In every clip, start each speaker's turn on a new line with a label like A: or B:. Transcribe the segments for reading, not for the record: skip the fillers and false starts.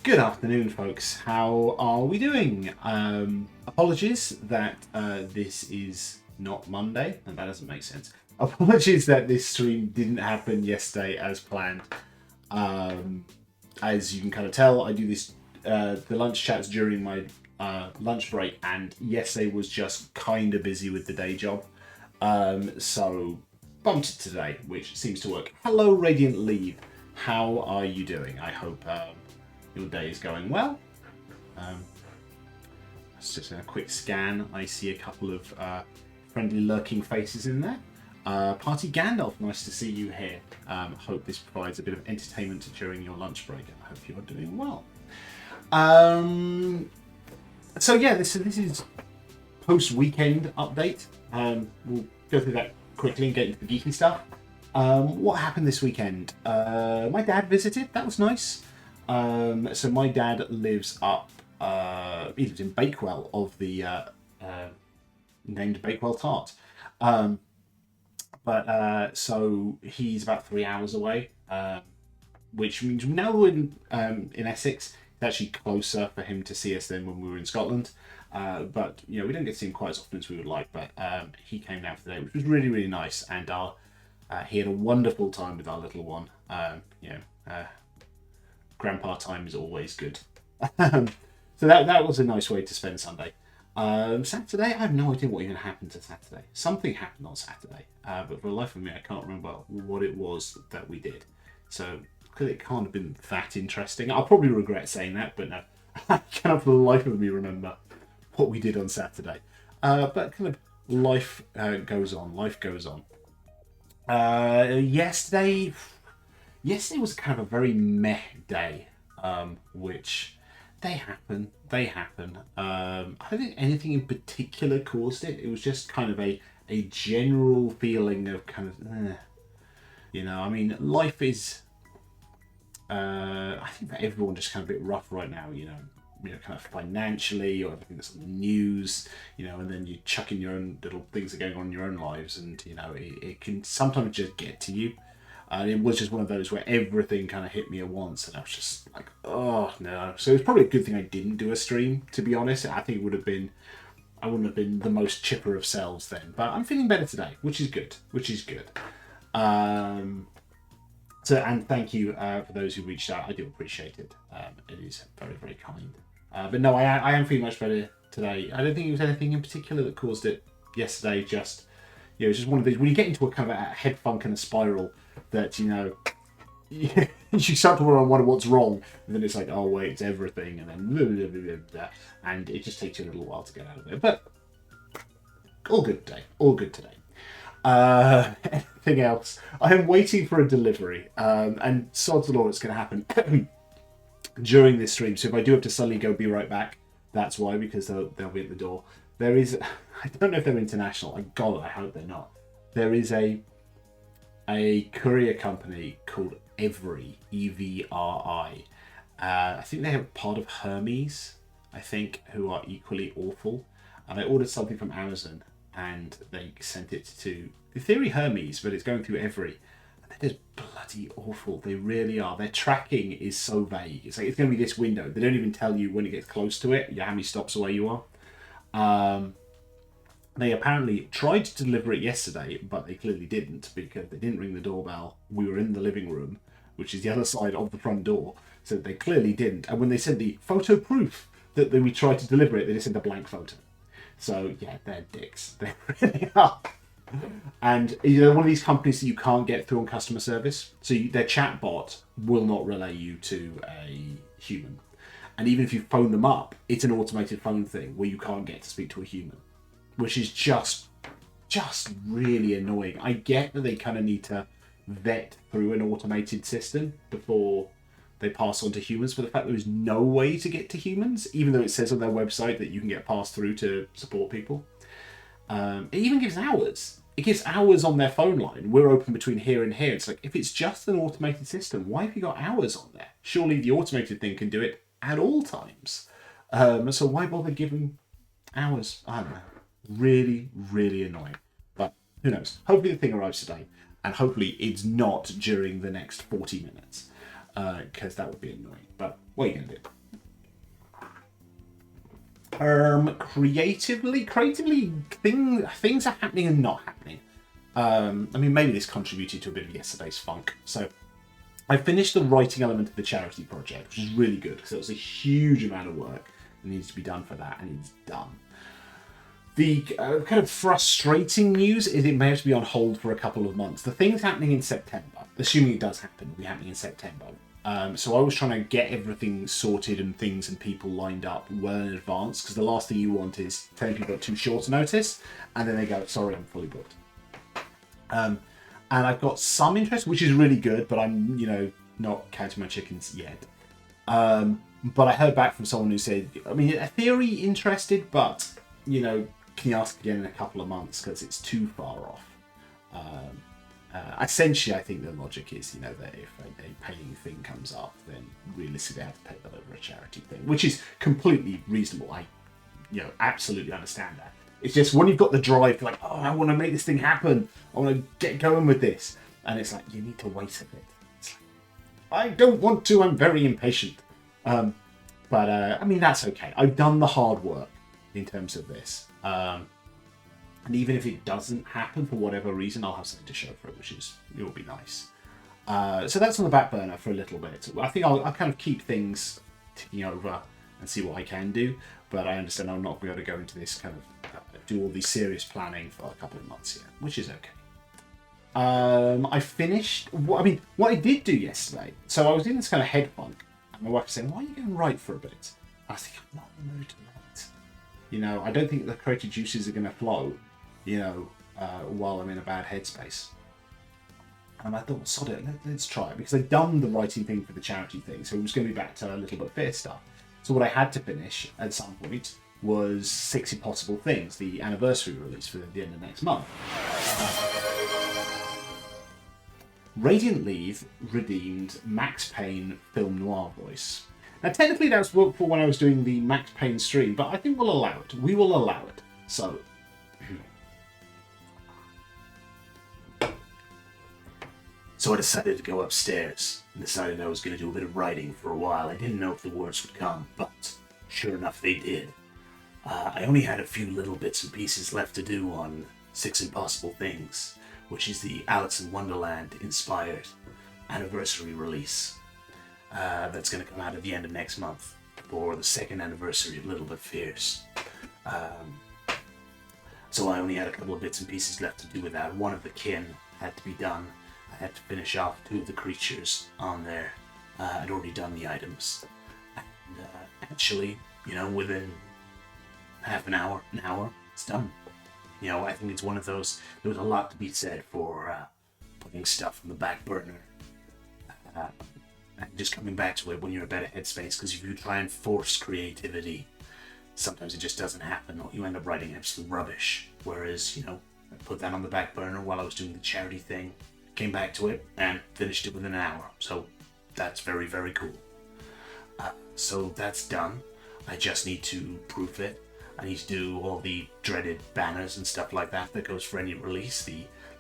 A: Good afternoon, folks. How are we doing? Apologies that this is not Monday, and that doesn't make sense. Apologies that this stream didn't happen yesterday as planned. As you can kind of tell, I do this the lunch chats during my lunch break, and yesterday was just kind of busy with the day job. So bumped it today, which seems to work. Hello, Radiant Leave. How are you doing? I hope your day is going well. Let's just a quick scan. I see a couple of friendly lurking faces in there. Party Gandalf, nice to see you here. Hope this provides a bit of entertainment during your lunch break, and I hope you're doing well. So yeah, this is post-weekend update. We'll go through that quickly and get into the geeky stuff. What happened this weekend? My dad visited. That was nice. So my dad lives up. He lives in Bakewell of the named Bakewell Tart. So he's about 3 hours away, which means now we're in Essex. It's actually closer for him to see us than when we were in Scotland. But you know, we don't get to see him quite as often as we would like. But he came down today, which was really, really nice, and he had a wonderful time with our little one. Grandpa time is always good. So that was a nice way to spend Sunday. Saturday, I have no idea what even happened to Saturday. Something happened on Saturday, but for the life of me, I can't remember what it was that we did. So clearly it can't have been that interesting. I'll probably regret saying that, but no, I cannot for the life of me remember what we did on Saturday. But kind of life goes on. Life goes on. Yesterday was kind of a very meh day, which they happen. I don't think anything in particular caused it. It was just kind of a general feeling of kind of, I mean, life is, I think for everyone just kind of a bit rough right now, kind of financially, or everything that's on the news, and then you chuck in your own little things that are going on in your own lives, and, it can sometimes just get to you. And it was just one of those where everything kind of hit me at once, and I was just like, oh no. So it's probably a good thing I didn't do a stream, to be honest. I think I wouldn't have been the most chipper of selves then. But I'm feeling better today, which is good. And thank you for those who reached out. I do appreciate it. It is very, very kind. But no, I am feeling much better today. I don't think it was anything in particular that caused it yesterday. Just, it's just one of these, when you get into a kind of a head funk and a spiral, that you start to wonder what's wrong, and then it's like, oh wait, it's everything, and then blah, blah, blah, blah, and it just takes you a little while to get out of it. But all good today. Anything else? I am waiting for a delivery, and sod's law, it's going to happen during this stream. So if I do have to suddenly go be right back, that's why, because they'll be at the door. There is, I don't know if they're international. God, I hope they're not. There is a courier company called Evri, EVRI. I think they have part of Hermes, who are equally awful. And I ordered something from Amazon, and they sent it to, in theory, Hermes, but it's going through Evri. And they're just bloody awful. They really are. Their tracking is so vague. It's like, it's going to be this window. They don't even tell you when it gets close to it, how many stops away you are. They apparently tried to deliver it yesterday, but they clearly didn't, because they didn't ring the doorbell. We were in the living room, which is the other side of the front door, so they clearly didn't. And when they sent the photo proof that we tried to deliver it, they just sent a blank photo. So yeah, they're dicks. They really are. And one of these companies that you can't get through on customer service, so their chatbot will not relay you to a human. And even if you phone them up, it's an automated phone thing where you can't get to speak to a human, which is just really annoying. I get that they kind of need to vet through an automated system before they pass on to humans, but the fact there is no way to get to humans, even though it says on their website that you can get passed through to support people. It even gives hours. It gives hours on their phone line. We're open between here and here. It's like, if it's just an automated system, why have you got hours on there? Surely the automated thing can do it at all times. So why bother giving hours? I don't know. Really, really annoying. But who knows? Hopefully the thing arrives today, and hopefully it's not during the next 40 minutes, because that would be annoying. But what are you going to do? Creatively, things are happening and not happening. I mean, maybe this contributed to a bit of yesterday's funk. So I finished the writing element of the charity project, which is really good because it was a huge amount of work that needs to be done for that, and it's done. The kind of frustrating news is it may have to be on hold for a couple of months. The thing's happening in September, assuming it does happen, it'll be happening in September. So I was trying to get everything sorted and things and people lined up well in advance, because the last thing you want is telling people at too short a notice, and then they go, sorry, I'm fully booked. And I've got some interest, which is really good, but I'm, not counting my chickens yet. But I heard back from someone who said, I mean, a theory interested, but, can you ask again in a couple of months, because it's too far off. Essentially, I think the logic is, that if a paying thing comes up, then realistically they have to pay that over a charity thing, which is completely reasonable. I, absolutely understand that. It's just when you've got the drive, like, oh, I want to make this thing happen. I want to get going with this. And it's like, you need to wait a bit. It's like, I don't want to. I'm very impatient. But I mean, that's okay. I've done the hard work in terms of this. And even if it doesn't happen for whatever reason, I'll have something to show for it, it will be nice. So that's on the back burner for a little bit. I think I'll kind of keep things ticking over and see what I can do. But I understand I'm not going to be able to go into this kind of do all the serious planning for a couple of months yet, which is okay. I finished. What I did do yesterday. So I was in this kind of head funk, and my wife was saying, "Why are you going to write for a bit?" I was thinking, I'm not in the mood to write. I don't think the creative juices are going to flow. While I'm in a bad headspace. And I thought, sod it, let's try it. Because I'd done the writing thing for the charity thing, so it was going to be back to a little bit fear stuff. So what I had to finish at some point was 6 Impossible Things, the anniversary release for the end of next month. Radiant Leave redeemed Max Payne film noir voice. Now, technically that was for when I was doing the Max Payne stream, but I think we'll allow it. We will allow it. So... So I decided to go upstairs and decided I was going to do a bit of writing for a while. I didn't know if the words would come, but sure enough they did. I only had a few little bits and pieces left to do on 6 Impossible Things, which is the Alice in Wonderland inspired anniversary release that's going to come out at the end of next month for the 2nd anniversary of Little Bit Fierce. So I only had a couple of bits and pieces left to do with that. One of the kin had to be done. I had to finish off 2 of the creatures on there. I'd already done the items. And actually, within half an hour, it's done. I think it's one of those, there was a lot to be said for putting stuff on the back burner. And just coming back to it when you're in a better headspace, because if you try and force creativity, sometimes it just doesn't happen, or you end up writing absolute rubbish. Whereas, I put that on the back burner while I was doing the charity thing, came back to it, and finished it within an hour. So that's very, very cool. So that's done. I just need to proof it. I need to do all the dreaded banners and stuff like that goes for any release.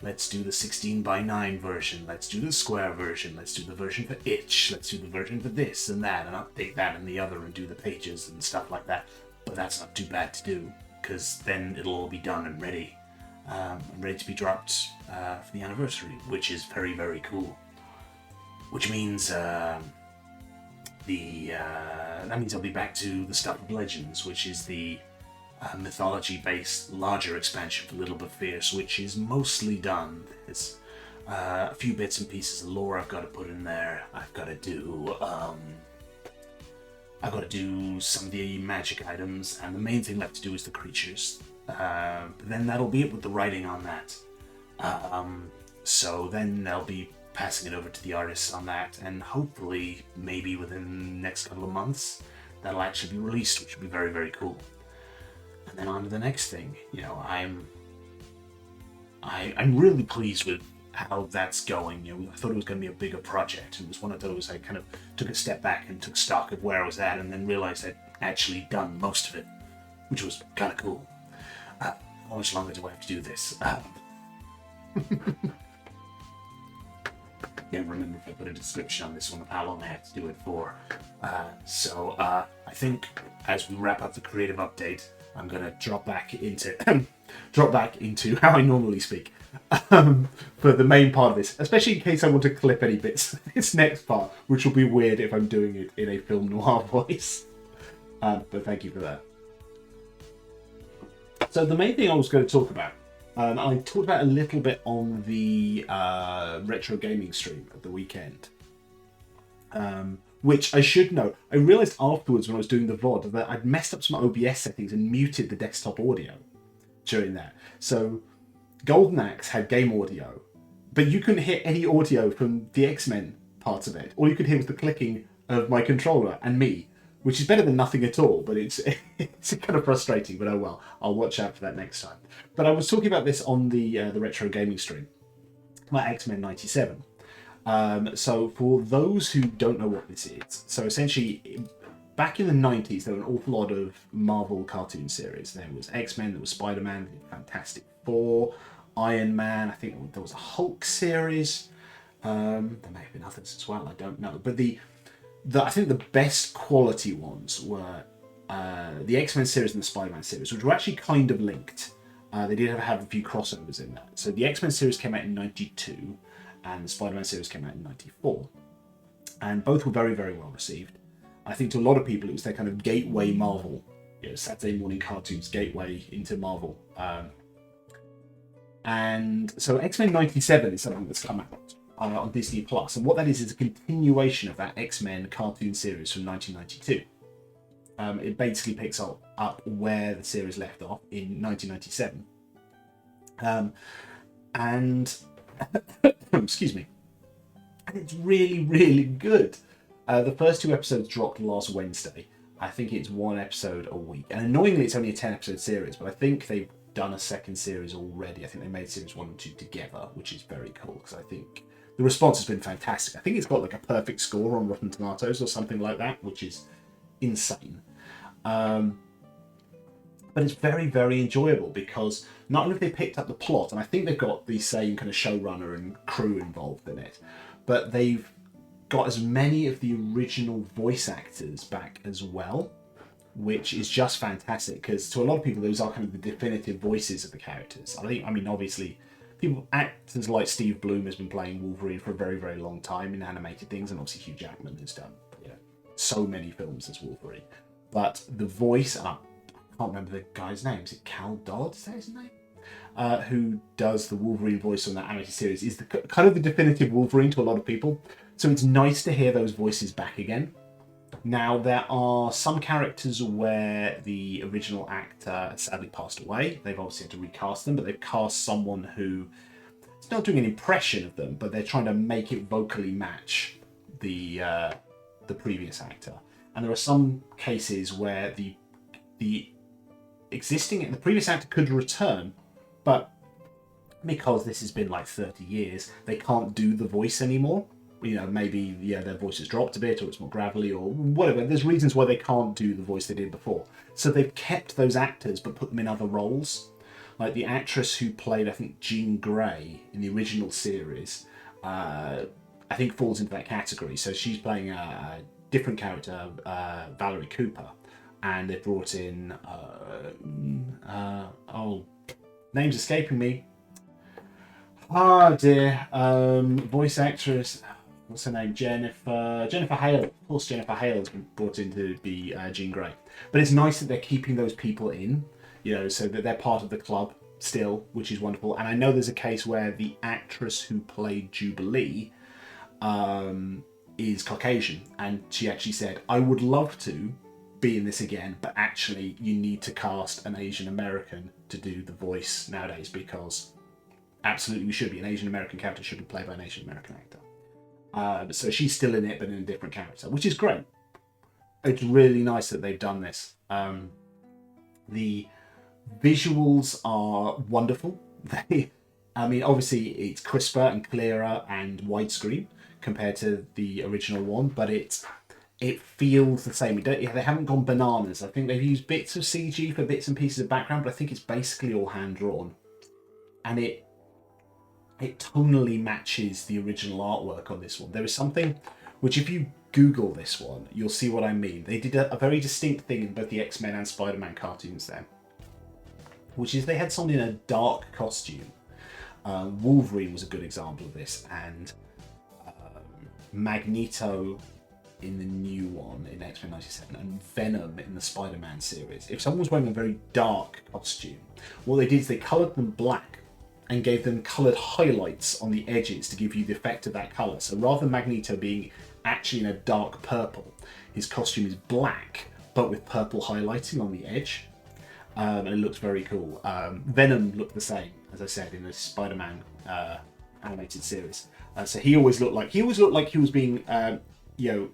A: Let's do the 16:9 version, let's do the square version, let's do the version for itch, let's do the version for this and that, and update that and the other and do the pages and stuff like that. But that's not too bad to do, because then it'll all be done and ready. And ready to be dropped for the anniversary, which is very, very cool. Which means that means I'll be back to the Stuff of Legends, which is the mythology-based larger expansion for Little Bit Fierce, which is mostly done. There's a few bits and pieces of lore I've got to put in there. I've got to do some of the magic items, and the main thing left to do is the creatures. But then that'll be it with the writing on that. So then I'll be passing it over to the artists on that, and hopefully, maybe within the next couple of months, that'll actually be released, which will be very, very cool. And then on to the next thing. I'm really pleased with how that's going. I thought it was going to be a bigger project. It was one of those I kind of took a step back and took stock of where I was at, and then realized I'd actually done most of it, which was kind of cool. How much longer do I have to do this? can't remember if I put a description on this one of how long I had to do it for. I think as we wrap up the creative update, I'm gonna drop back into how I normally speak for the main part of this, especially in case I want to clip any bits. This next part, which will be weird if I'm doing it in a film noir voice. But thank you for that. So the main thing I was going to talk about, I talked about a little bit on the retro gaming stream at the weekend, which I should know. I realised afterwards when I was doing the VOD that I'd messed up some OBS settings and muted the desktop audio during that. So Golden Axe had game audio, but you couldn't hear any audio from the X-Men parts of it. All you could hear was the clicking of my controller and me, which is better than nothing at all, but it's kind of frustrating, but oh well, I'll watch out for that next time. But I was talking about this on the retro gaming stream, about X-Men 97. So for those who don't know what this is, so essentially, back in the 90s, there were an awful lot of Marvel cartoon series. There was X-Men, there was Spider-Man, Fantastic Four, Iron Man, I think there was a Hulk series. There may have been others as well, I don't know. But I think the best quality ones were the X-Men series and the Spider-Man series, which were actually kind of linked. They did have a few crossovers in that. So the X-Men series came out in 92, and the Spider-Man series came out in 94. And both were very, very well received. I think to a lot of people, it was their kind of gateway Marvel, Saturday morning cartoons gateway into Marvel. And so X-Men 97 is something that's come out on Disney Plus, and what that is a continuation of that X-Men cartoon series from 1992. It basically picks up where the series left off in 1997. And excuse me, and it's really, really good. The first 2 episodes dropped last Wednesday. I think it's 1 episode a week, and annoyingly, it's only a 10-episode series. But I think they've done a second series already. I think they made series 1 and 2 together, which is very cool because I think the response has been fantastic. I think it's got like a perfect score on Rotten Tomatoes or something like that, which is insane. But it's very, very enjoyable because not only have they picked up the plot, and I think they've got the same kind of showrunner and crew involved in it, but they've got as many of the original voice actors back as well, which is just fantastic because to a lot of people, those are kind of the definitive voices of the characters. I mean, obviously, actors like Steve Blum has been playing Wolverine for a very, very long time in animated things, and obviously Hugh Jackman has done so many films as Wolverine. But the voice, I can't remember the guy's name. Is it Cal Dodd? Is that his name? Who does the Wolverine voice on that animated series is kind of the definitive Wolverine to a lot of people. So it's nice to hear those voices back again. Now, there are some characters where the original actor sadly passed away. They've obviously had to recast them, but they've cast someone who is not doing an impression of them, but they're trying to make it vocally match the previous actor. And there are some cases where the previous actor could return, but because this has been like 30 years, they can't do the voice anymore. Maybe their voice has dropped a bit, or it's more gravelly, or whatever. There's reasons why they can't do the voice they did before. So they've kept those actors, but put them in other roles. Like the actress who played, I think, Jean Grey in the original series, I think falls into that category. So she's playing a different character, Valerie Cooper, and they brought in, name's escaping me. Oh dear, voice actress. What's her name? Jennifer Hale. Of course, Jennifer Hale has been brought in to be Jean Grey. But it's nice that they're keeping those people in, so that they're part of the club still, which is wonderful. And I know there's a case where the actress who played Jubilee is Caucasian, and she actually said, "I would love to be in this again, but actually, you need to cast an Asian American to do the voice nowadays because absolutely we should be. An Asian American character should be played by an Asian American actor." So she's still in it, but in a different character, which is great. It's really nice that they've done this. The visuals are wonderful. Obviously it's crisper and clearer and widescreen compared to the original one, but it feels the same. They haven't gone bananas. I think they've used bits of CG for bits and pieces of background, but I think it's basically all hand drawn, and it tonally matches the original artwork on this one. There is something which, if you Google this one, you'll see what I mean. They did a very distinct thing in both the X-Men and Spider-Man cartoons there, which is they had someone in a dark costume. Wolverine was a good example of this, and Magneto in the new one in X-Men 97, and Venom in the Spider-Man series. If someone was wearing a very dark costume, what they did is they coloured them black and gave them coloured highlights on the edges to give you the effect of that colour. So rather than Magneto being actually in a dark purple, his costume is black but with purple highlighting on the edge, and it looks very cool. Venom looked the same, as I said, in the Spider-Man animated series. So he always looked like he was being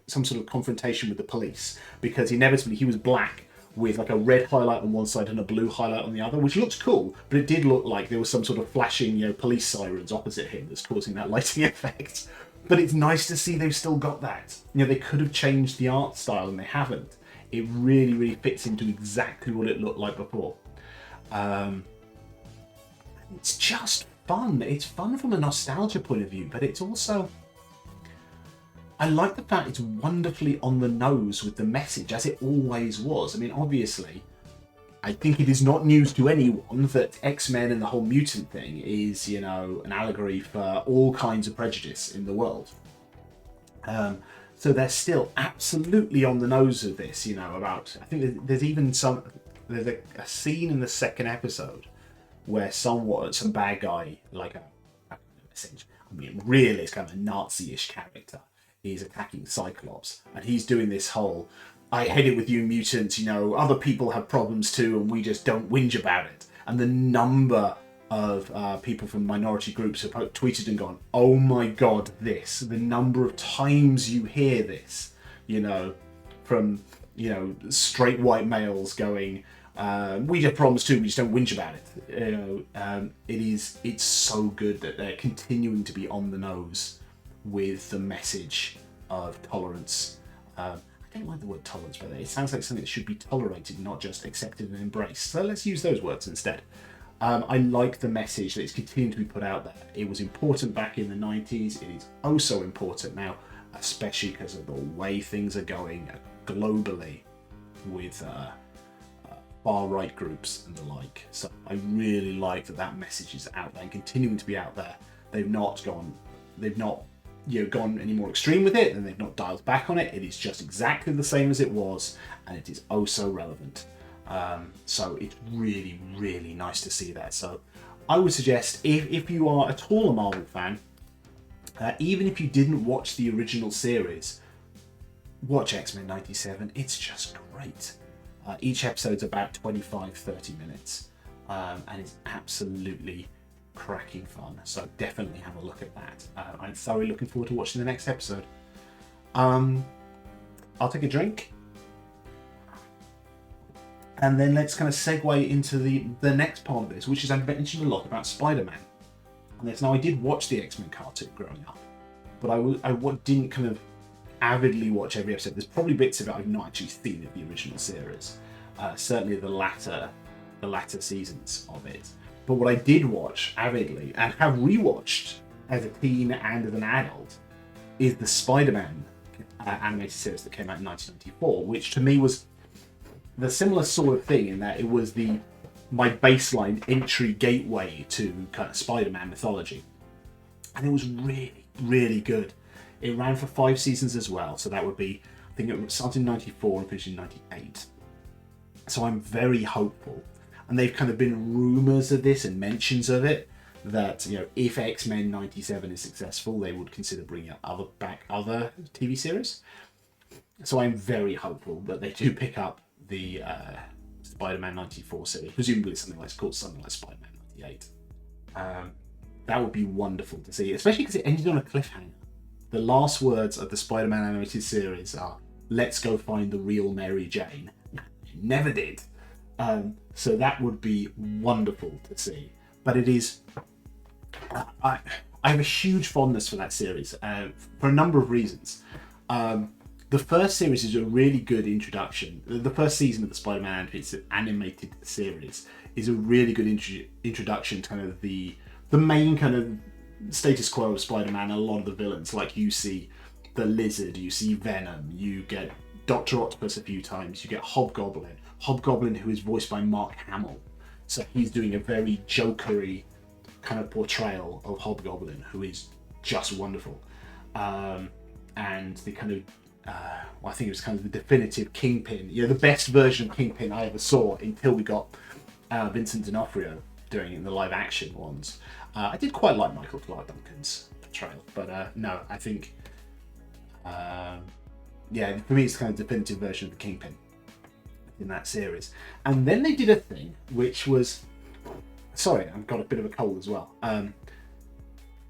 A: some sort of confrontation with the police, because inevitably he was black with like a red highlight on one side and a blue highlight on the other, which looks cool, but it did look like there was some sort of flashing, police sirens opposite him that's causing that lighting effect. But it's nice to see they've still got that. They could have changed the art style and they haven't. It really, really fits into exactly what it looked like before. It's just fun. It's fun from a nostalgia point of view, but it's also, I like the fact it's wonderfully on the nose with the message, as it always was. I mean, obviously, I think it is not news to anyone that X-Men and the whole mutant thing is, an allegory for all kinds of prejudice in the world. So they're still absolutely on the nose of this, about, I think there's even there's a scene in the second episode where some bad guy, like really it's kind of a Nazi-ish character, is attacking Cyclops, and he's doing this whole, I hate it with you mutants, other people have problems too and we just don't whinge about it. And the number of people from minority groups have tweeted and gone, oh my god, the number of times you hear this, from, straight white males going, we have problems too, we just don't whinge about it. It's so good that they're continuing to be on the nose with the message of tolerance. I don't like the word tolerance, by the way. It sounds like something that should be tolerated, not just accepted and embraced. So let's use those words instead. I like the message that it's continuing to be put out there. It was important back in the 90s. It is oh so important now, especially because of the way things are going globally with far-right groups and the like. So I really like that message is out there and continuing to be out there. They've not gone any more extreme with it, and they've not dialed back on it. It is just exactly the same as it was, and it is oh so relevant. So it's really, really nice to see that. So I would suggest, if you are at all a Marvel fan, even if you didn't watch the original series, watch X-Men 97. It's just great. Each episode's about 25-30 minutes, and it's absolutely cracking fun. So definitely have a look at that. I'm thoroughly looking forward to watching the next episode. I'll take a drink, and then let's kind of segue into the next part of this, which is I've mentioned a lot about Spider-Man. And now I did watch the X-Men cartoon growing up, but I didn't kind of avidly watch every episode. There's probably bits of it I've not actually seen of the original series. Certainly the latter seasons of it. But what I did watch avidly and have rewatched as a teen and as an adult is the Spider-Man animated series that came out in 1994, which to me was the similar sort of thing in that it was my baseline entry gateway to kind of Spider-Man mythology. And it was really, really good. It ran for 5 seasons as well, so that would be, I think it started in 94 and finished in 98. So I'm very hopeful. And they've kind of been rumours of this and mentions of it, that if X-Men 97 is successful, they would consider bringing back other TV series. So I'm very hopeful that they do pick up the Spider-Man 94 series, presumably something like Spider-Man 98. That would be wonderful to see, especially because it ended on a cliffhanger. The last words of the Spider-Man animated series are, let's go find the real Mary Jane. It never did. So that would be wonderful to see. But it is... I have a huge fondness for that series for a number of reasons. The first series is a really good introduction. The first season of the Spider-Man animated series is a really good introduction to kind of the main kind of status quo of Spider-Man, a lot of the villains, like you see the Lizard, you see Venom, you get Dr. Octopus a few times, you get Hobgoblin who is voiced by Mark Hamill. So he's doing a very jokery kind of portrayal of Hobgoblin, who is just wonderful. And the kind of, I think it was kind of the definitive Kingpin, the best version of Kingpin I ever saw until we got Vincent D'Onofrio doing it in the live action ones. I did quite like Michael Clarke Duncan's portrayal, but no, I think, for me it's kind of definitive version of the Kingpin in that series. And then they did a thing which was, sorry, I've got a bit of a cold as well.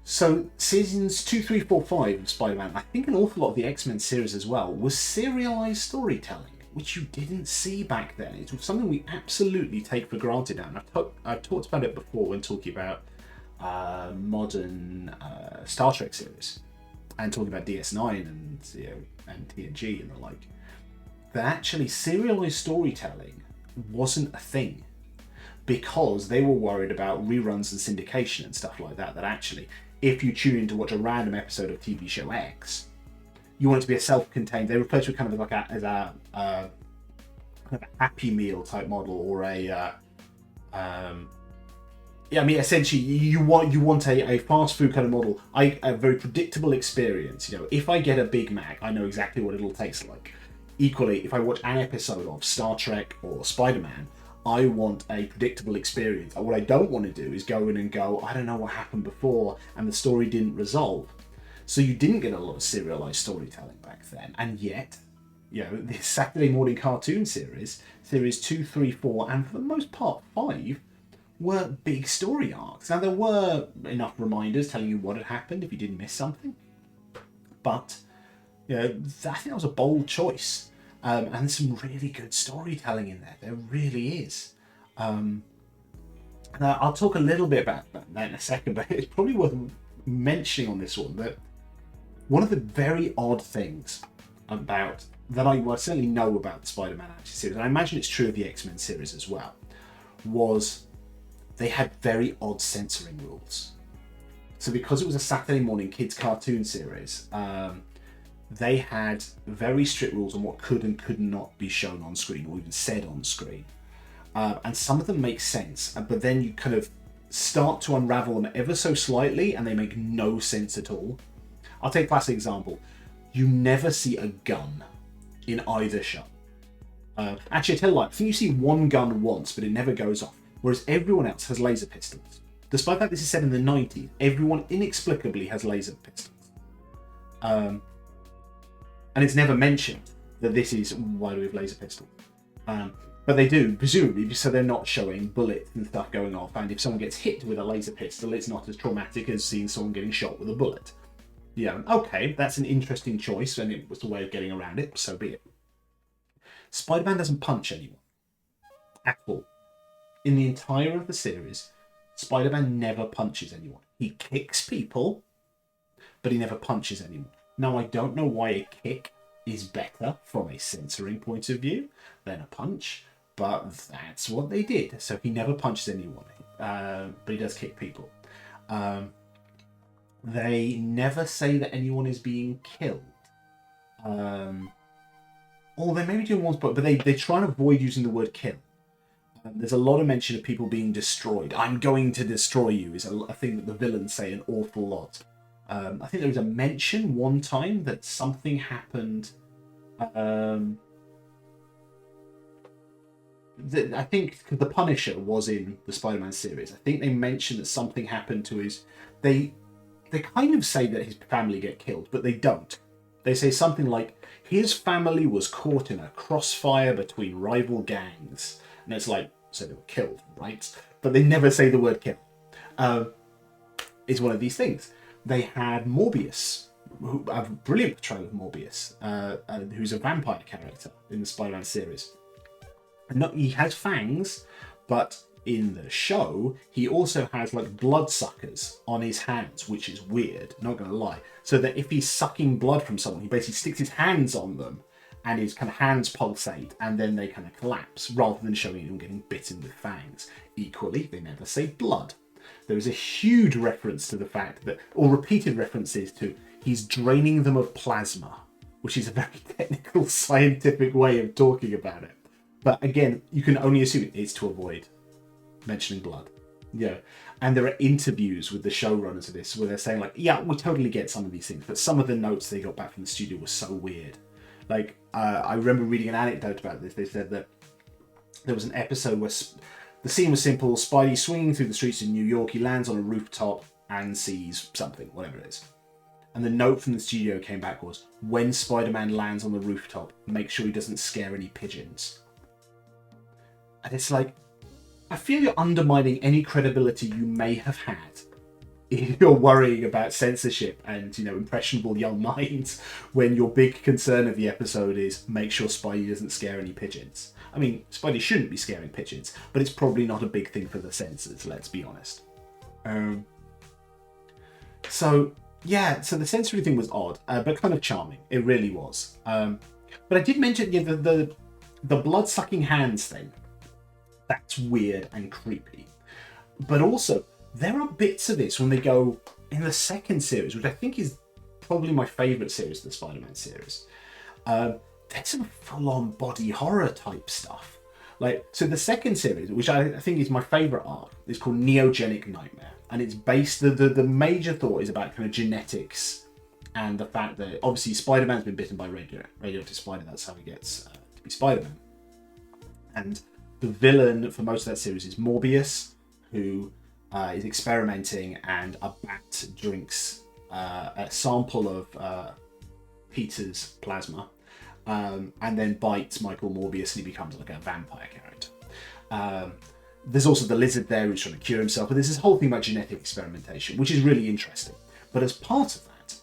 A: So seasons 2, 3, 4, 5 of Spider-Man, I think an awful lot of the X-Men series as well, was serialized storytelling, which you didn't see back then. It was something we absolutely take for granted now. And I've talked about it before when talking about modern Star Trek series and talking about DS9 and TNG and the like. That actually serialized storytelling wasn't a thing because they were worried about reruns and syndication and stuff like that. That actually, if you tune in to watch a random episode of TV show X, you want it to be a self-contained. They refer to it kind of like as a kind of a Happy Meal type model, or essentially you want a fast food kind of model. A very predictable experience. If I get a Big Mac, I know exactly what it'll taste like. Equally, if I watch an episode of Star Trek or Spider-Man, I want a predictable experience. What I don't want to do is go in and go, I don't know what happened before, and the story didn't resolve. So you didn't get a lot of serialized storytelling back then. And yet, the Saturday morning cartoon series 2, 3, 4, and for the most part 5, were big story arcs. Now, there were enough reminders telling you what had happened if you didn't miss something. But, I think that was a bold choice. And some really good storytelling in there. There really is. Now, I'll talk a little bit about that in a second, but it's probably worth mentioning on this one that one of the very odd things about that I certainly know about the Spider-Man animated series, and I imagine it's true of the X-Men series as well, was they had very odd censoring rules. So because it was a Saturday morning kids cartoon series, they had very strict rules on what could and could not be shown on screen or even said on screen. And some of them make sense, but then you kind of start to unravel them ever so slightly and they make no sense at all. I'll take a classic example. You never see a gun in either show. Actually, I tell you what, I think you see one gun once, but it never goes off, whereas everyone else has laser pistols. Despite that this is set in the 90s, everyone inexplicably has laser pistols. And it's never mentioned that this is why do we have laser pistols. But they do, presumably, so they're not showing bullets and stuff going off. And if someone gets hit with a laser pistol, it's not as traumatic as seeing someone getting shot with a bullet. Okay, that's an interesting choice, and it was a way of getting around it, so be it. Spider-Man doesn't punch anyone. At all. In the entire of the series, Spider-Man never punches anyone. He kicks people, but he never punches anyone. Now, I don't know why a kick is better from a censoring point of view than a punch, but that's what they did. So he never punches anyone, but he does kick people. They never say that anyone is being killed. Or they maybe do once, but they try and avoid using the word kill. There's a lot of mention of people being destroyed. I'm going to destroy you is a thing that the villains say an awful lot. I think there was a mention one time that something happened. I think the Punisher was in the Spider-Man series. I think they mentioned that something happened to his. They kind of say that his family get killed, but they don't. They say something like his family was caught in a crossfire between rival gangs, and it's like, so they were killed, right? But they never say the word kill. It's one of these things. They had Morbius, a brilliant portrayal of Morbius, who's a vampire character in the Spider-Man series. He has fangs, but in the show, he also has like bloodsuckers on his hands, which is weird, not gonna lie. So that if he's sucking blood from someone, he basically sticks his hands on them and his kind of hands pulsate and then they kind of collapse rather than showing him getting bitten with fangs. Equally, they never say blood. there is a huge reference to the fact that, or repeated references to, he's draining them of plasma, which is a very technical, scientific way of talking about it. But again, you can only assume it's to avoid mentioning blood. Yeah. And there are interviews with the showrunners of this where they're saying, like, yeah, we totally get some of these things, but some of the notes they got back from the studio were so weird. Like, I remember reading an anecdote about this. They said that there was an episode where the scene was simple. Spidey swinging through the streets of New York. He lands on a rooftop and sees something, whatever it is. And the note from the studio came back was, when Spider-Man lands on the rooftop, make sure he doesn't scare any pigeons. And it's like, I feel you're undermining any credibility you may have had if you're worrying about censorship and, you know, impressionable young minds when your big concern of the episode is make sure Spidey doesn't scare any pigeons. I mean, Spidey shouldn't be scaring pigeons, but it's probably not a big thing for the censors, let's be honest. So the sensory thing was odd, but kind of charming. It really was. But I did mention the blood-sucking hands thing. That's weird and creepy. But also, there are bits of this when they go in the second series, which I think is probably my favourite series of the Spider-Man series. There's some full-on body horror type stuff. Like, so the second series, which I think is my favourite arc, is called Neogenic Nightmare. And it's based, the major thought is about kind of genetics and the fact that obviously Spider-Man's been bitten by radioactive spider. That's how he gets to be Spider-Man. And the villain for most of that series is Morbius, who is experimenting, and a bat drinks a sample of Peter's plasma and then bites Michael Morbius and he becomes like a vampire character. There's also the lizard there who's trying to cure himself, but there's this whole thing about genetic experimentation, which is really interesting. But as part of that,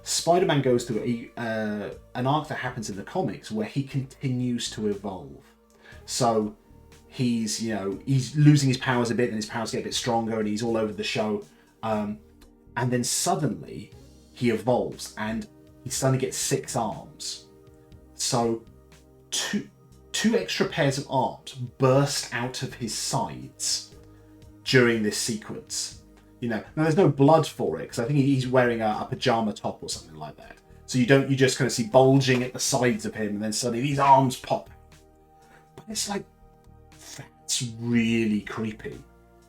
A: Spider-Man goes through an arc that happens in the comics where he continues to evolve. So he's losing his powers a bit, and his powers get a bit stronger, and he's all over the show. And then suddenly he evolves, and he suddenly gets 6 arms. So two extra pairs of arms burst out of his sides during this sequence. Now there's no blood for it because I think he's wearing a pajama top or something like that. So you just kind of see bulging at the sides of him, and then suddenly these arms pop. But it's like, that's really creepy.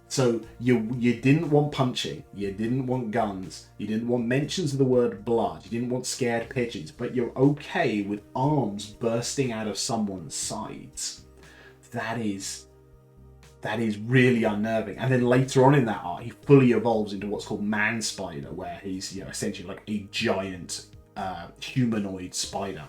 A: So you didn't want punching, you didn't want guns, you didn't want mentions of the word blood, you didn't want scared pigeons, but you're okay with arms bursting out of someone's sides. That is really unnerving. And then later on in that arc, he fully evolves into what's called Man Spider, where he's essentially like a giant humanoid spider.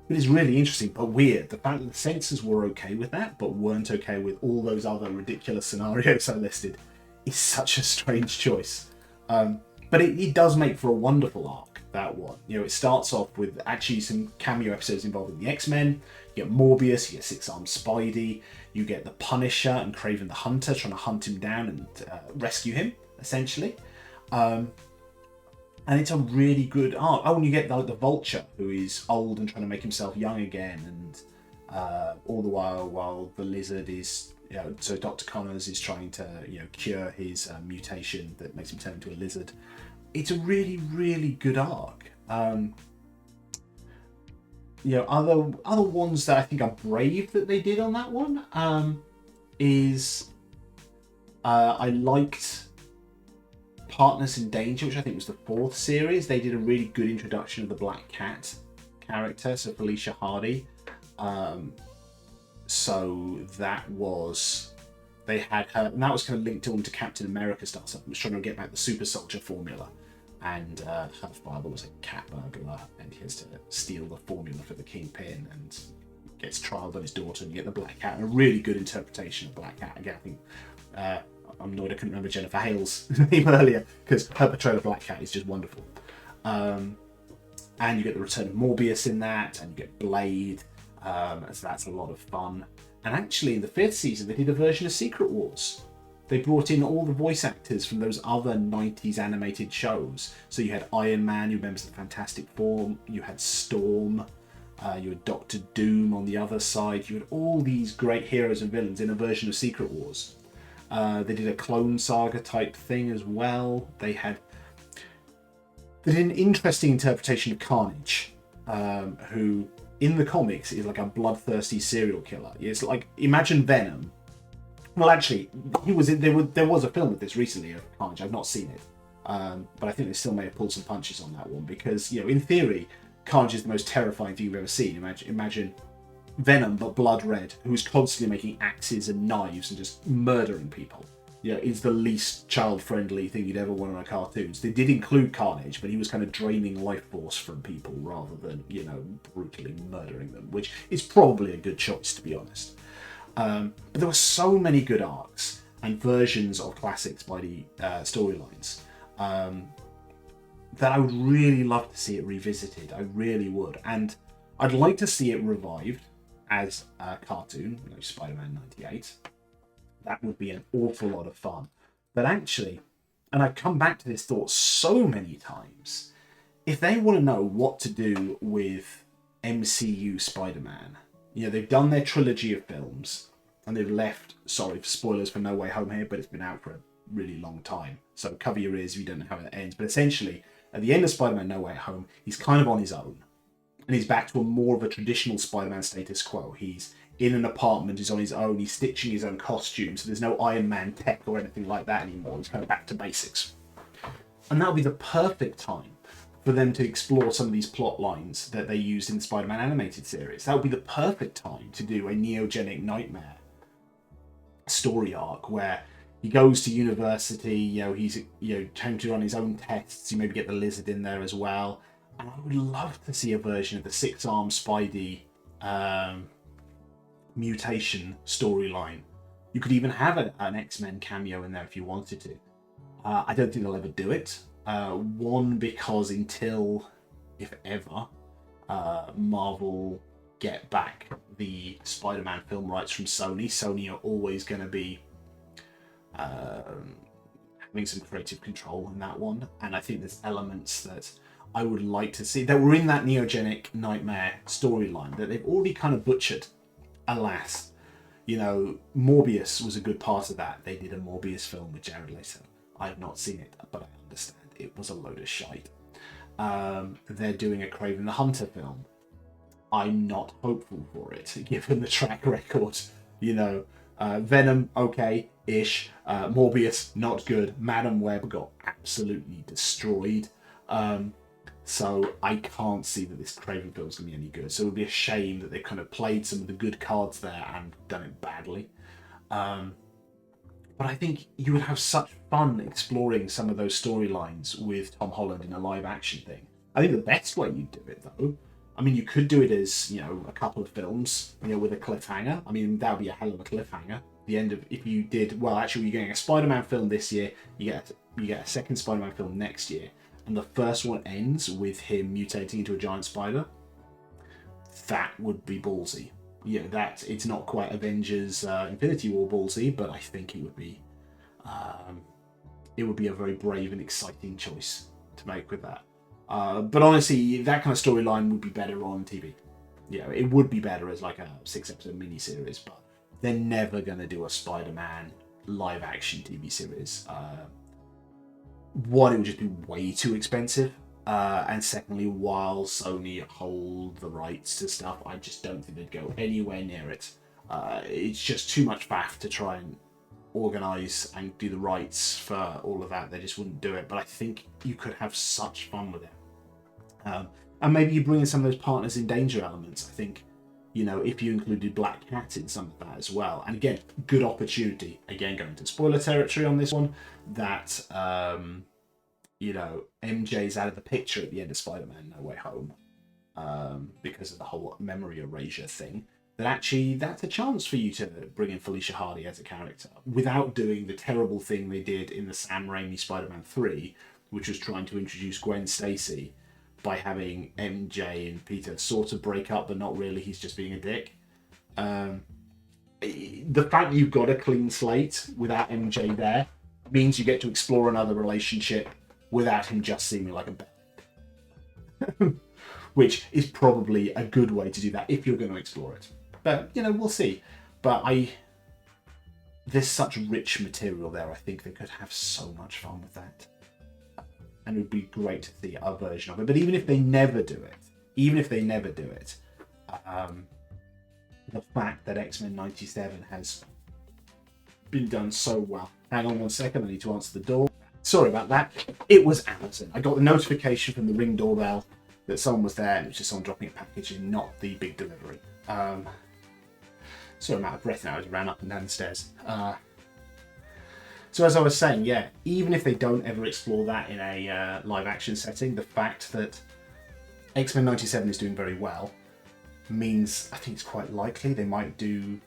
A: It is really interesting, but weird. The fact that the censors were okay with that, but weren't okay with all those other ridiculous scenarios I listed, is such a strange choice. But it does make for a wonderful arc, that one. It starts off with actually some cameo episodes involving the X-Men. You get Morbius, you get Six-Armed Spidey, you get the Punisher and Kraven the Hunter trying to hunt him down and rescue him, essentially. And it's a really good arc. Oh, and you get the Vulture, who is old and trying to make himself young again, and all the while the Lizard is, so Dr. Connors is trying to, cure his mutation that makes him turn into a lizard. It's a really, really good arc. Other ones that I think are brave that they did on that one is I liked Partners in Danger, which I think was the 4th series. They did a really good introduction of the Black Cat character, so Felicia Hardy. So that was, they had her, and that was kind of linked on to Captain America stuff. So I was trying to get back the super soldier formula. And her father was a cat burglar, and he has to steal the formula for the Kingpin, and gets trialed on his daughter, and you get the Black Cat. And a really good interpretation of Black Cat. Again, I think I'm annoyed I couldn't remember Jennifer Hale's name earlier, because her portrayal of Black Cat is just wonderful. And you get the return of Morbius in that, and you get Blade, so that's a lot of fun. And actually, in the 5th season, they did a version of Secret Wars. They brought in all the voice actors from those other 90s animated shows. So you had Iron Man, who remembers the Fantastic Four, you had Storm, you had Doctor Doom on the other side, you had all these great heroes and villains in a version of Secret Wars. They did a Clone Saga type thing as well. They did an interesting interpretation of Carnage, who in the comics is like a bloodthirsty serial killer. It's like, imagine Venom. Well, actually, there was a film of this recently of Carnage. I've not seen it, but I think they still may have pulled some punches on that one because, in theory, Carnage is the most terrifying thing you've ever seen. Imagine Venom, but blood red, who's constantly making axes and knives and just murdering people. Is the least child-friendly thing you'd ever want on a cartoons. They did include Carnage, but he was kind of draining life force from people rather than, brutally murdering them, which is probably a good choice, to be honest. But there were so many good arcs and versions of classic Spidey storylines that I would really love to see it revisited. I really would. And I'd like to see it revived as a cartoon, Spider-Man 98. That would be an awful lot of fun. But actually, and I've come back to this thought so many times, if they want to know what to do with MCU Spider-Man, they've done their trilogy of films, and they've left, sorry for spoilers for No Way Home here, but it's been out for a really long time. So cover your ears if you don't know how it ends. But essentially, at the end of Spider-Man No Way Home, he's kind of on his own. And he's back to more of a traditional Spider-Man status quo. He's in an apartment, he's on his own, he's stitching his own costume, so there's no Iron Man tech or anything like that anymore. He's kind of back to basics. And that would be the perfect time for them to explore some of these plot lines that they used in the Spider-Man animated series. That would be the perfect time to do a Neogenic Nightmare story arc where he goes to university, he's trying to run his own tests, you maybe get the Lizard in there as well. And I would love to see a version of the Six-Armed Spidey mutation storyline. You could even have an X-Men cameo in there if you wanted to. I don't think they'll ever do it. One, because until, if ever, Marvel get back the Spider-Man film rights from Sony are always going to be having some creative control in that one. And I think there's elements that I would like to see that were in that Neogenic Nightmare storyline that they've already kind of butchered. Alas, Morbius was a good part of that. They did a Morbius film with Jared Leto. I've not seen it, but I understand it was a load of shite. They're doing a Kraven the Hunter film. I'm not hopeful for it, given the track record. Venom, okay-ish. Morbius, not good. Madam Web got absolutely destroyed. So I can't see that this Kraven film is going to be any good. So it would be a shame that they've kind of played some of the good cards there and done it badly. But I think you would have such fun exploring some of those storylines with Tom Holland in a live action thing. I think the best way you'd do it, though, you could do it as, a couple of films, with a cliffhanger. That would be a hell of a cliffhanger. The end of, if you did, well, actually, you're getting a Spider-Man film this year, you get a second Spider-Man film next year. And the first one ends with him mutating into a giant spider. That would be ballsy. It's not quite Avengers Infinity War ballsy, but I think it would be a very brave and exciting choice to make with that. But honestly, that kind of storyline would be better on TV. It would be better as like a 6-episode miniseries, but they're never going to do a Spider-Man live-action TV series. One, it would just be way too expensive. And secondly, while Sony hold the rights to stuff, I just don't think they'd go anywhere near it. It's just too much faff to try and organise and do the rights for all of that. They just wouldn't do it. But I think you could have such fun with it. And maybe you bring in some of those partners in danger elements. I think, if you included Black Cat in some of that as well. And again, good opportunity. Again, going to spoiler territory on this one. That, MJ's out of the picture at the end of Spider-Man No Way Home. Because of the whole memory erasure thing. That actually, that's a chance for you to bring in Felicia Hardy as a character. Without doing the terrible thing they did in the Sam Raimi Spider-Man 3. Which was trying to introduce Gwen Stacy. By having MJ and Peter sort of break up, but not really, he's just being a dick. The fact that you've got a clean slate without MJ there means you get to explore another relationship without him just seeming like a bad. Which is probably a good way to do that if you're going to explore it. But, we'll see. But there's such rich material there. I think they could have so much fun with that. And it would be great to see a version of it. But even if they never do it, the fact that X-Men 97 has been done so well. Hang on 1 second, I need to answer the door. Sorry about that. It was Amazon. I got the notification from the Ring doorbell that someone was there, and it was just someone dropping a package in, not the big delivery. Sorry, I'm out of breath now. I just ran up and down the stairs. So as I was saying, yeah, even if they don't ever explore that in a live action setting, the fact that X-Men 97 is doing very well means I think it's quite likely they might do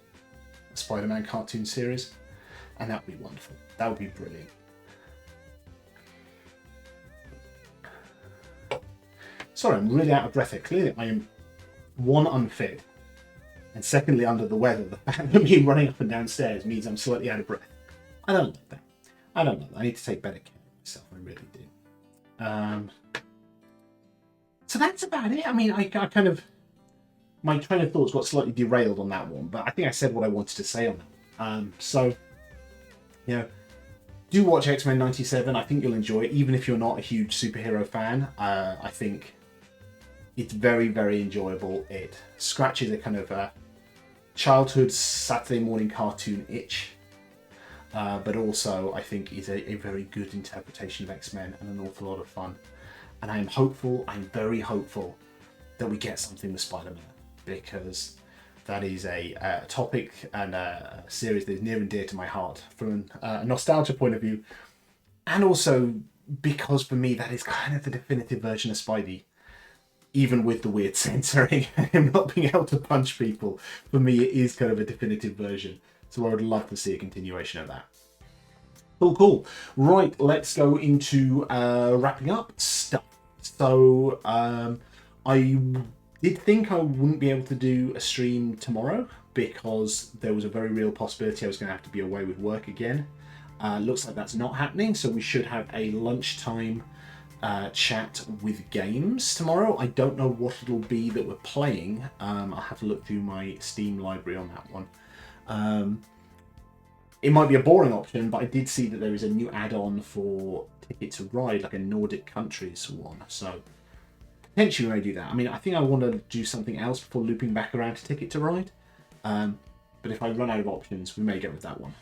A: a Spider-Man cartoon series, and that would be wonderful. That would be brilliant. Sorry, I'm really out of breath here. Clearly I am, one, unfit, and secondly, under the weather. The fact of me running up and downstairs means I'm slightly out of breath. I don't like that. I need to take better care of myself. I really do. So that's about it. I mean, I kind of, my train of thoughts got slightly derailed on that one, but I think I said what I wanted to say on that. So, you know, do watch X-Men 97. I think you'll enjoy it, even if you're not a huge superhero fan. I think it's very, very enjoyable. It scratches a kind of childhood Saturday morning cartoon itch, but also I think is a very good interpretation of X-Men and an awful lot of fun. And I'm very hopeful that we get something with Spider-Man, because that is a topic and a series that is near and dear to my heart from a nostalgia point of view, and also because for me that is kind of the definitive version of Spidey, even with the weird censoring and him not being able to punch people. For me, it is kind of a definitive version, so I would love to see a continuation of that. Cool. Right, let's go into wrapping up stuff. So I did think I wouldn't be able to do a stream tomorrow because there was a very real possibility I was going to have to be away with work again. Looks like that's not happening, so we should have a lunchtime chat with games tomorrow. I don't know what it'll be that we're playing. I'll have to look through my Steam library on that one. It might be a boring option, but I did see that there is a new add-on for Ticket to Ride, like a Nordic countries one. So potentially we may do that. I mean, I think I want to do something else before looping back around to Ticket to Ride. But if I run out of options, we may go with that one.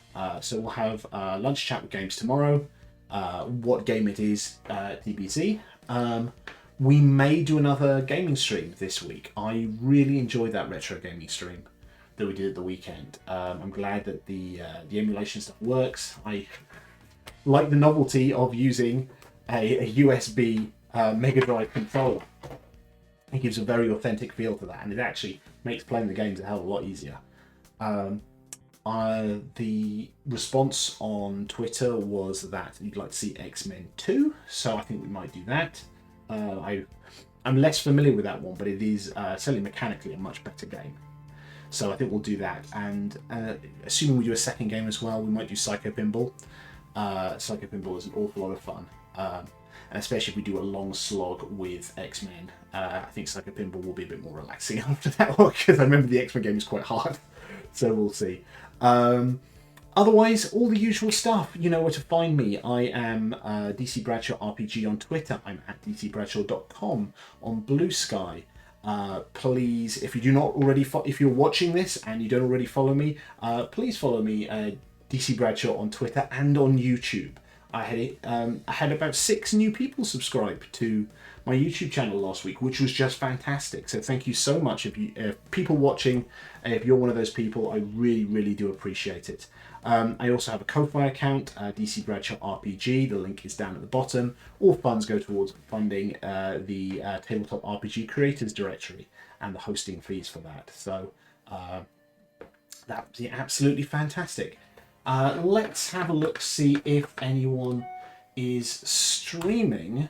A: So we'll have lunch chat with games tomorrow. What game it is, TBC. We may do another gaming stream this week. I really enjoyed that retro gaming stream that we did at the weekend. I'm glad that the emulation stuff works. I like the novelty of using a USB Mega Drive controller. It gives a very authentic feel to that, and it actually makes playing the games a hell of a lot easier. The response on Twitter was that you'd like to see X-Men 2, so I think we might do that. I'm less familiar with that one, but it is certainly mechanically a much better game. So I think we'll do that, and assuming we do a second game as well, we might do Psycho Pinball. Psycho Pinball is an awful lot of fun, and especially if we do a long slog with X-Men. I think Psycho Pinball will be a bit more relaxing after that one, because I remember the X-Men game is quite hard, so we'll see. Otherwise, all the usual stuff. You know where to find me. I am DC Bradshaw RPG on Twitter. I'm at dcbradshaw.com on Blue Sky. Please, if you do not already, if you're watching this and you don't already follow me, please follow me, DC Bradshaw on Twitter and on YouTube. I had about 6 new people subscribe to my YouTube channel last week, which was just fantastic. So thank you so much. If you people watching, if you're one of those people, I really, really do appreciate it. I also have a Ko-Fi account, DC Bradshaw RPG. The link is down at the bottom. All funds go towards funding the Tabletop RPG Creators Directory and the hosting fees for that. So that would be absolutely fantastic. Let's have a look, see if anyone is streaming.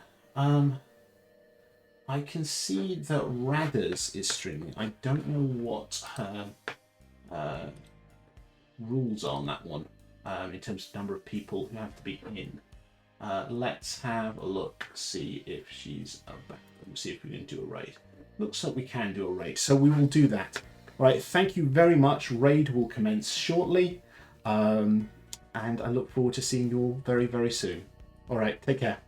A: I can see that Radders is streaming. I don't know what her rules are on that one, in terms of number of people who have to be in. Let's have a look, see if she's back. Let me see if we can do a raid. Looks like we can do a raid, so we will do that. Right, thank you very much. Raid will commence shortly. And I look forward to seeing you all very, very soon. All right, take care.